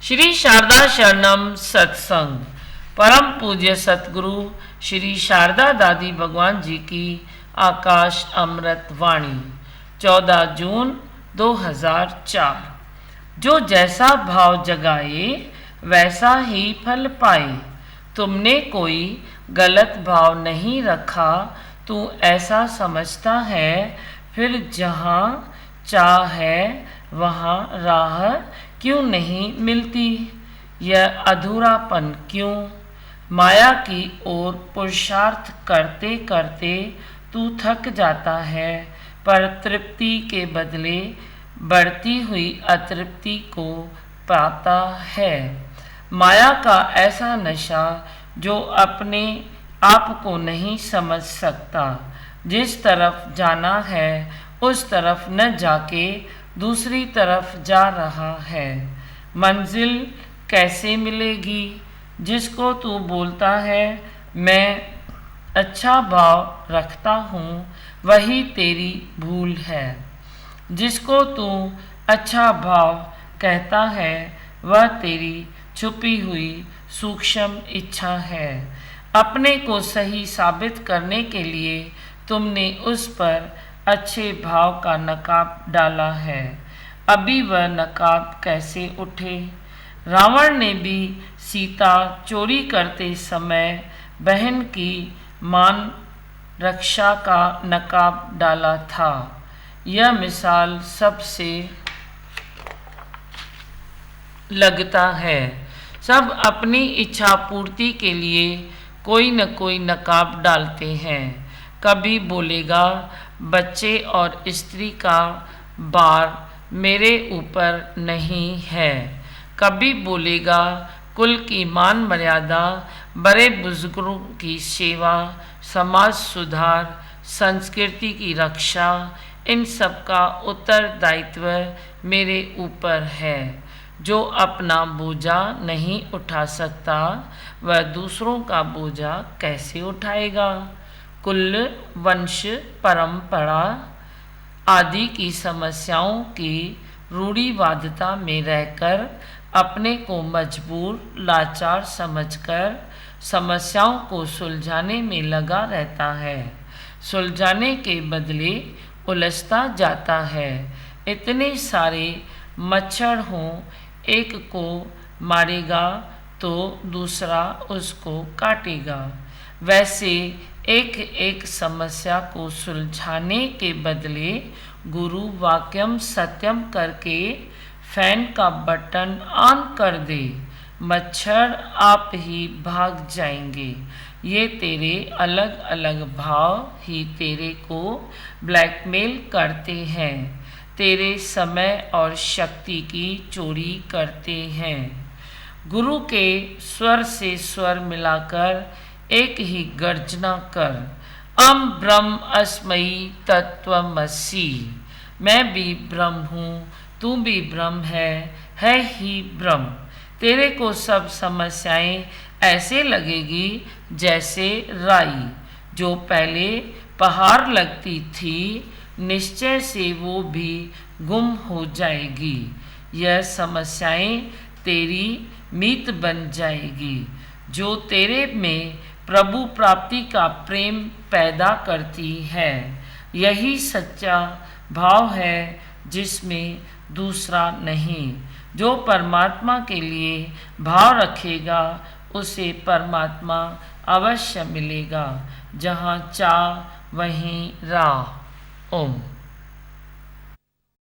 श्री शारदा शरणम सत्संग। परम पूज्य सतगुरु श्री शारदा दादी भगवान जी की आकाश अमृत वाणी 14 जून 2004। जो जैसा भाव जगाए वैसा ही फल पाए। तुमने कोई गलत भाव नहीं रखा, तू ऐसा समझता है, फिर जहाँ चाह है वहाँ राह क्यों नहीं मिलती? यह अधूरापन क्यों? माया की ओर पुरुषार्थ करते करते तू थक जाता है, पर तृप्ति के बदले बढ़ती हुई अतृप्ति को पाता है। माया का ऐसा नशा जो अपने आप को नहीं समझ सकता। जिस तरफ जाना है उस तरफ न जाके दूसरी तरफ जा रहा है। मंजिल कैसे मिलेगी? जिसको तू बोलता है मैं अच्छा भाव रखता हूँ, वही तेरी भूल है। जिसको तू अच्छा भाव कहता है वह तेरी छुपी हुई सूक्ष्म इच्छा है। अपने को सही साबित करने के लिए तुमने उस पर अच्छे भाव का नकाब डाला है। अभी वह नकाब कैसे उठे? रावण ने भी सीता चोरी करते समय बहन की मान रक्षा का नकाब डाला था। यह मिसाल सबसे लगता है। सब अपनी इच्छा पूर्ति के लिए कोई न कोई नकाब डालते हैं। कभी बोलेगा बच्चे और स्त्री का बार मेरे ऊपर नहीं है। कभी बोलेगा कुल की मान मर्यादा, बड़े बुजुर्गों की सेवा, समाज सुधार, संस्कृति की रक्षा, इन सब का उत्तरदायित्व मेरे ऊपर है। जो अपना बोझा नहीं उठा सकता वह दूसरों का बोझा कैसे उठाएगा? कुल, वंश, परंपरा आदि की समस्याओं की रूढ़िवादिता में रहकर अपने को मजबूर, लाचार समझकर समस्याओं को सुलझाने में लगा रहता है। सुलझाने के बदले उलझता जाता है। इतने सारे मच्छर हों, एक को मारेगा तो दूसरा उसको काटेगा। वैसे एक एक समस्या को सुलझाने के बदले गुरु वाक्यम सत्यम करके फैन का बटन ऑन कर दे, मच्छर आप ही भाग जाएंगे। ये तेरे अलग अलग भाव ही तेरे को ब्लैकमेल करते हैं, तेरे समय और शक्ति की चोरी करते हैं। गुरु के स्वर से स्वर मिलाकर एक ही गर्जना कर, अम ब्रह्म अस्मयी तत्वमसि। मैं भी ब्रह्म हूँ, तू भी ब्रह्म है ही ब्रह्म। तेरे को सब समस्याएं ऐसे लगेगी जैसे राई जो पहले पहाड़ लगती थी, निश्चय से वो भी गुम हो जाएगी। यह समस्याएं तेरी मीत बन जाएगी जो तेरे में प्रभु प्राप्ति का प्रेम पैदा करती है। यही सच्चा भाव है जिसमें दूसरा नहीं। जो परमात्मा के लिए भाव रखेगा उसे परमात्मा अवश्य मिलेगा। जहाँ चाह वहीं राह। ओम।